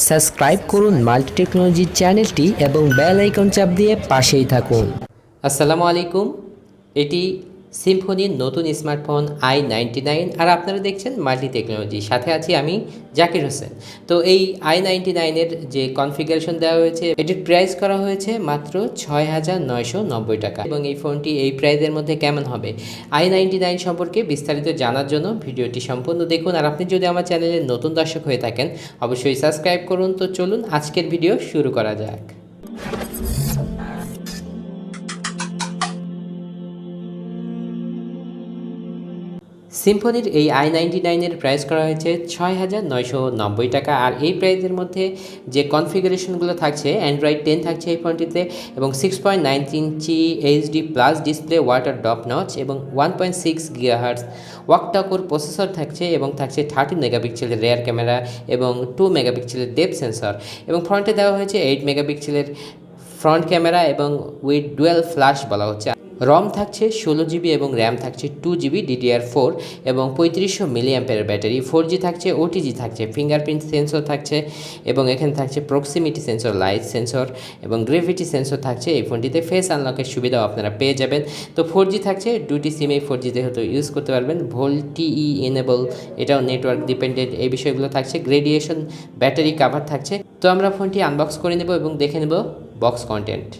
Subscribe করুন multi technology চ্যানেলটি এবং বেল আইকন চাপ দিয়ে পাশেই থাকুন। আসসালামু আলাইকুম। এটি সিম্ফনির নতুন স্মার্টফোন i99 আর আপনারা দেখছেন মাল্টি টেকনোলজি, সাথে আছি আমি জাকির হোসেন। তো এই i99-এর যে কনফিগারেশন দেওয়া হয়েছে এটির প্রাইস করা হয়েছে মাত্র ৬,৯৯০ টাকা। এবং এই ফোনটি এই প্রাইসের মধ্যে কেমন হবে i99 সম্পর্কে বিস্তারিত জানার জন্য ভিডিওটি সম্পূর্ণ দেখুন। আর আপনি যদি আমার চ্যানেলের নতুন দর্শক হয়ে থাকেন অবশ্যই সাবস্ক্রাইব করুন। তো চলুন আজকের ভিডিও শুরু করা যাক। সিম্ফনির এই i99-এর প্রাইস করা হয়েছে ৬,৯৯০ টাকা। আর এই প্রাইসের মধ্যে যে কনফিগারেশনগুলো থাকছে, অ্যান্ড্রয়েড 10 থাকছে এই ফোনটিতে এবং 6.9 inch HD plus display, waterdrop notch এবং 1.6 GHz Octa-Core প্রসেসর থাকছে এবং থাকছে 13 মেগাপিক্সেলের রেয়ার ক্যামেরা এবং 2 মেগাপিক্সেলের ডেপথ সেন্সর এবং ফ্রন্টে দেওয়া হয়েছে 8 মেগাপিক্সেলের ফ্রন্ট ক্যামেরা এবং উইথ ডুয়েল ফ্ল্যাশ বলা হচ্ছে। রম থাকছে 16GB এবং র্যাম থাকছে 2GB DDR4 এবং 3500 mAh ব্যাটারি। 4G থাকছে, OTG থাকছে, ফিঙ্গারপ্রিন্ট সেন্সর থাকছে এবং এখানে থাকছে প্রক্সিমিটি সেন্সর, লাইট সেন্সর এবং গ্রেভিটি সেন্সর থাকছে। এই ফোনটিতে ফেস আনলকের সুবিধাও আপনারা পেয়ে যাবেন। তো 4G থাকছে, দুটি সিমে 4G যেহেতু ইউজ করতে পারবেন। ভোল্টিই এনেবল, এটাও নেটওয়ার্ক ডিপেন্ডেন্ট, এই বিষয়গুলো থাকছে। গ্রেডিয়েশন ব্যাটারি কাভার থাকছে। তো আমরা ফোনটি আনবক্স করে নেব এবং দেখে নেব বক্স কন্টেন্ট।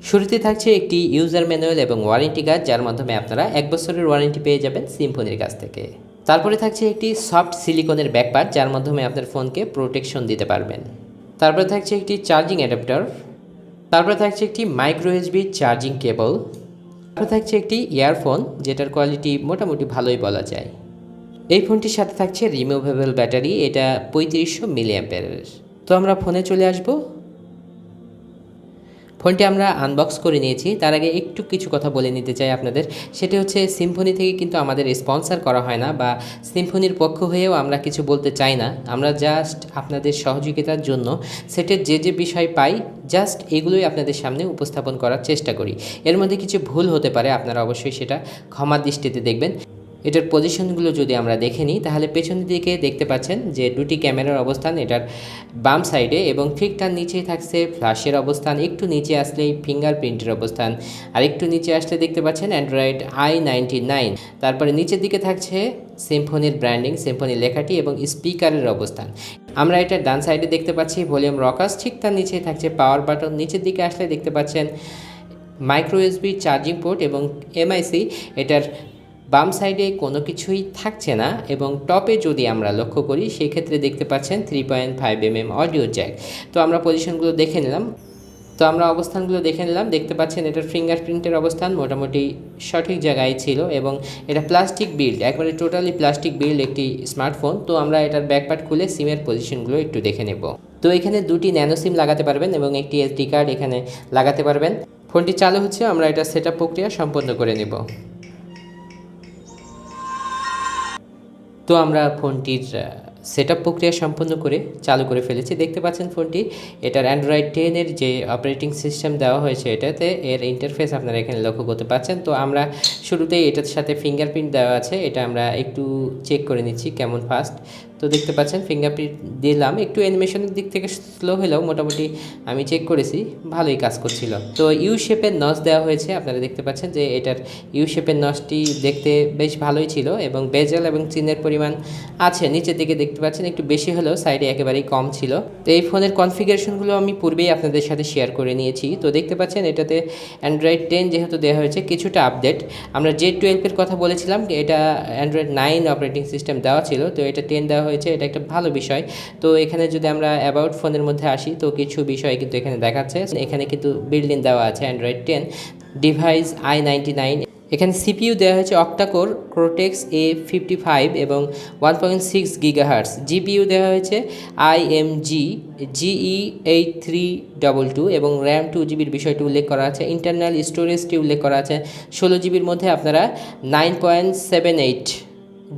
শুরুতে থাকছে একটি ইউজার ম্যানুয়াল এবং ওয়ারেন্টি কার্ড, যার মাধ্যমে আপনারা 1 বছরের ওয়ারেন্টি পেয়ে যাবেন সিম্ফনির কাছ থেকে। তারপরে থাকছে একটি সফট সিলিকনের ব্যাকপার্ট, যার মাধ্যমে আপনার ফোনকে প্রোটেকশন দিতে পারবেন। তারপরে থাকছে একটি চার্জিং অ্যাডাপ্টার। তারপরে থাকছে একটি মাইক্রো এসবি চার্জিং কেবল। তারপরে থাকছে একটি ইয়ারফোন, যেটার কোয়ালিটি মোটামুটি ভালোই বলা যায়। এই ফোনটির সাথে থাকছে রিমুভেবল ব্যাটারি, এটা 3500 mAh। তো আমরা ফোনে চলে আসবো। ফোনটি আমরা আনবক্স করে নিয়েছি। তার আগে একটু কিছু কথা বলে নিতে চাই আপনাদের। সেটি হচ্ছে সিম্ফনি থেকে কিন্তু আমাদের স্পন্সর করা হয় না বা সিম্ফনির পক্ষ হয়েও আমরা কিছু বলতে চাই না। আমরা জাস্ট আপনাদের সহযোগিতার জন্য সেটের যে বিষয় পাই জাস্ট এগুলোই আপনাদের সামনে উপস্থাপন করার চেষ্টা করি। এর মধ্যে কিছু ভুল হতে পারে, আপনারা অবশ্যই সেটা ক্ষমা দৃষ্টিতে দেখবেন। এটার পজিশনগুলো যদি আমরা দেখে নিই তাহলে পেছনের দিকে দেখতে পাচ্ছেন যে দুটি ক্যামেরার অবস্থান এটার বাম সাইডে এবং ঠিক তার নিচেই থাকছে ফ্ল্যাশের অবস্থান। একটু নিচে আসলেই ফিঙ্গারপ্রিন্টের অবস্থান, আর একটু নিচে আসলে দেখতে পাচ্ছেন অ্যান্ড্রয়েড i99। তারপরে নিচের দিকে থাকছে সিম্ফনির ব্র্যান্ডিং, সিম্ফনি লেখাটি এবং স্পিকারের অবস্থান। আমরা এটা ডান সাইডে দেখতে পাচ্ছি ভলিউম রকার্স, ঠিক তার নিচেই থাকছে পাওয়ার বাটন। নিচের দিকে আসলে দেখতে পাচ্ছেন মাইক্রো এসবি চার্জিং পোর্ট এবং এমআইসি। এটার বাম সাইডে কোনো কিছুই থাকছে না এবং টপে যদি আমরা লক্ষ্য করি সেই ক্ষেত্রে দেখতে পাচ্ছেন 3.5mm অডিও জ্যাক। তো আমরা পজিশনগুলো দেখে নিলাম, অবস্থানগুলো দেখে নিলাম। দেখতে পাচ্ছেন এটার ফিঙ্গারপ্রিন্টের অবস্থান মোটামুটি সঠিক জায়গায় ছিল এবং এটা প্লাস্টিক বিল্ড, একবারে টোটালি প্লাস্টিক বিল্ড একটি স্মার্টফোন। তো আমরা এটার ব্যাকপার্ট খুলে সিমের পজিশনগুলো একটু দেখে নেব। তো এখানে দুটি ন্যানো সিম লাগাতে পারবেন এবং একটি এসডি কার্ড এখানে লাগাতে পারবেন। ফোনটি চালু হচ্ছে, আমরা এটা সেট আপ প্রক্রিয়া সম্পন্ন করে নেব। তো আমরা ফোনটির সেটআপ প্রক্রিয়া সম্পন্ন করে চালু করে ফেলেছি। দেখতে পাচ্ছেন ফোনটি এটার অ্যান্ড্রয়েড 10-এর যে অপারেটিং সিস্টেম দেওয়া হয়েছে এটাতে এর ইন্টারফেস আপনারা এখানে লক্ষ্য করতে পাচ্ছেন। তো আমরা শুরুতেই এটার সাথে ফিঙ্গারপ্রিন্ট দেওয়া আছে, এটা আমরা একটু চেক করে নিচ্ছি কেমন ফাস্ট। তো দেখতে পাচ্ছেন ফিঙ্গারপ্রিন্ট দিলাম, একটু অ্যানিমেশনের দিক থেকে স্লো হলেও মোটামুটি আমি চেক করেছি ভালোই কাজ করছিল। তো ইউ শেপের নচ দেওয়া হয়েছে, আপনারা দেখতে পাচ্ছেন যে এটার ইউ শেপের নচটি দেখতে বেশ ভালোই ছিল এবং বেজেল এবং চিহ্নের পরিমাণ আছে নিচের দিকে দেখতে পাচ্ছেন একটু বেশি হলেও সাইডে একেবারেই কম ছিল। তো এই ফোনের কনফিগারেশনগুলো আমি পূর্বেই আপনাদের সাথে শেয়ার করে নিয়েছি। তো দেখতে পাচ্ছেন এটাতে অ্যান্ড্রয়েড 10 যেহেতু দেওয়া হয়েছে কিছুটা আপডেট। আমরা Z12-এর কথা বলেছিলাম, এটা অ্যান্ড্রয়েড 9 অপারেটিং সিস্টেম দেওয়া ছিল, তো এটা 10 দেওয়া হয়েছে, এটা একটা ভালো বিষয়। তো এখানে যদি আমরা অ্যাবাউট ফোনের মধ্যে আসি তো কিছু বিষয় কিন্তু এখানে দেখাচ্ছে। এখানে কিন্তু বিল্ড ইন দেওয়া আছে অ্যান্ড্রয়েড 10 ডিভাইস i99। এখানে সিপিইউ দেওয়া হয়েছে Octa-Core Cortex A55 এবং 1.6 GHz। জিপিইউ দেওয়া হয়েছে IMG GE8322 এবং র্যাম 2GB বিষয়টি উল্লেখ করা আছে। ইন্টারনাল স্টোরেজটি উল্লেখ করা আছে 16GB মধ্যে আপনারা 9.78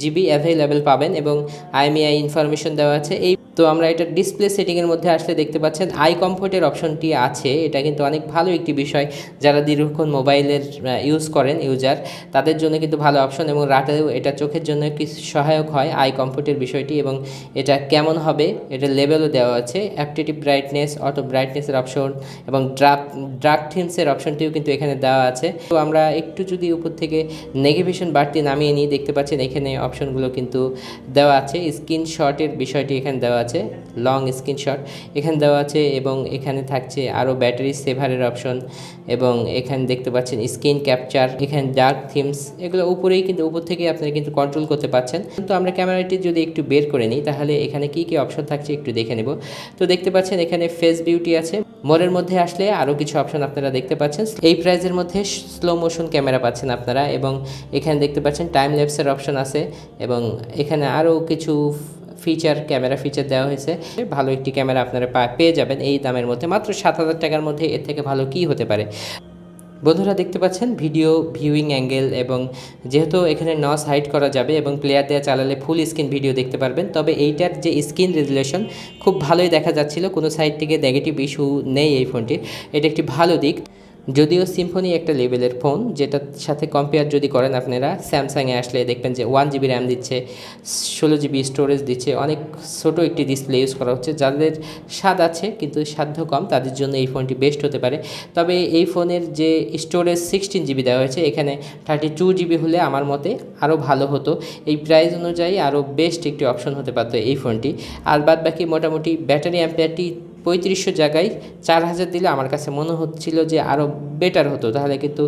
জিবি অ্যাভেলেবেল পাবেন এবং আইএমইআই ইনফরমেশন দেওয়া আছে। এই তো আমরা এটা ডিসপ্লে সেটিংয়ের মধ্যে আসলে দেখতে পাচ্ছেন আই কমফোর্টের অপশনটি আছে। এটা কিন্তু অনেক ভালো একটি বিষয়, যারা দীর্ঘক্ষণ মোবাইলের ইউজ করেন ইউজার, তাদের জন্য কিন্তু ভালো অপশন এবং রাতেও এটা চোখের জন্য কি সহায়ক হয় আই কমফোর্টের বিষয়টি। এবং এটা কেমন হবে এটা লেভেলও দেওয়া আছে, অ্যাপটিটিভ ব্রাইটনেস, অটো ব্রাইটনেসের অপশন এবং ডার্ক থিমসের অপশনটিও কিন্তু এখানে দেওয়া আছে। তো আমরা একটু যদি উপর থেকে নেগেভিশন বারটি নামিয়ে নিই, দেখতে পাচ্ছেন এখানে অপশনগুলো কিন্তু দেওয়া আছে। স্ক্রিনশটের বিষয়টি এখানে দেওয়া আছে, লং স্ক্রিনশট এখানে দেওয়া আছে এবং এখানে থাকছে আরও ব্যাটারি সেভারের অপশন এবং এখানে দেখতে পাচ্ছেন স্ক্রিন ক্যাপচার, এখানে ডার্ক থিমস, এগুলো উপরেই কিন্তু উপর থেকে আপনারা কিন্তু কন্ট্রোল করতে পারছেন। তো আমরা ক্যামেরাটি যদি একটু বের করে নিই তাহলে এখানে কী কী অপশন থাকছে একটু দেখে নেব। তো দেখতে পাচ্ছেন এখানে ফেস বিউটি আছে। মোরের মধ্যে আসলে আরও কিছু অপশন আপনারা দেখতে পাচ্ছেন। এই প্রাইজের মধ্যে স্লো মোশন ক্যামেরা পাচ্ছেন আপনারা এবং এখানে দেখতে পাচ্ছেন টাইম ল্যাপসের অপশন আছে এবং এখানে আরও কিছু ক্যামেরা ফিচার দেওয়া হয়েছে। ভালো একটি ক্যামেরা আপনারা পেয়ে যাবেন এই দামের মধ্যে, মাত্র 7,000 টাকার মধ্যে। এর থেকে ভালো কি হতে পারে। বন্ধুরা দেখতে পাচ্ছেন ভিডিও ভিউইং অ্যাঙ্গেল এবং যেহেতু এখানে নস হাইড করা যাবে এবং প্লেয়ার দেওয়া চালালে ফুল স্ক্রিন ভিডিও দেখতে পারবেন। তবে এইটার যে স্ক্রিন রেজুলেশন খুব ভালোই দেখা যাচ্ছিল, কোনো সাইড থেকে নেগেটিভ ইস্যু নেই এই ফোনটির, এটা একটি ভালো দিক। যদিও সিম্ফনি একটা লেভেলের ফোন, যেটার সাথে কম্পেয়ার যদি করেন আপনারা স্যামসাংয়ে আসলে দেখবেন যে 1 জিবি র্যাম দিচ্ছে, 16 জিবি স্টোরেজ দিচ্ছে, অনেক ছোটো একটি ডিসপ্লে ইউজ করা হচ্ছে। যাদের স্বাদ আছে কিন্তু সাধ্য কম তাদের জন্য এই ফোনটি বেস্ট হতে পারে। তবে এই ফোনের যে স্টোরেজ 16 জিবি দেওয়া হয়েছে, এখানে 32 জিবি হলে আমার মতে আরও ভালো হতো। এই প্রাইস অনুযায়ী আরও বেস্ট একটি অপশন হতে পারতো এই ফোনটি। আর বাদ বাকি মোটামুটি ব্যাটারি অ্যাম্পিয়ারটি 3500 জায়গায় 4000 দিলে আমার কাছে মনে হচ্ছিল যে আরও বেটার হতো, তাহলে কিন্তু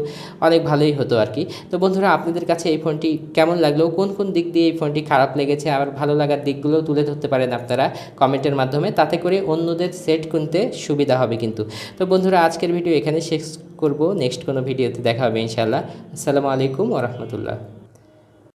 অনেক ভালোই হতো আর কি। তো বন্ধুরা আপনাদের কাছে এই ফোনটি কেমন লাগলো, কোন কোন দিক দিয়ে এই ফোনটি খারাপ লেগেছে, আবার ভালো লাগার দিকগুলো তুলে ধরতে পারেন আপনারা কমেন্টের মাধ্যমে, তাতে করে অন্যদের সেট কিনতে সুবিধা হবে কিন্তু। তো বন্ধুরা আজকের ভিডিও এখানে শেষ করব, নেক্সট কোনো ভিডিওতে দেখা হবে ইনশাআল্লাহ। আসসালামু আলাইকুম ওয়া রাহমাতুল্লাহ।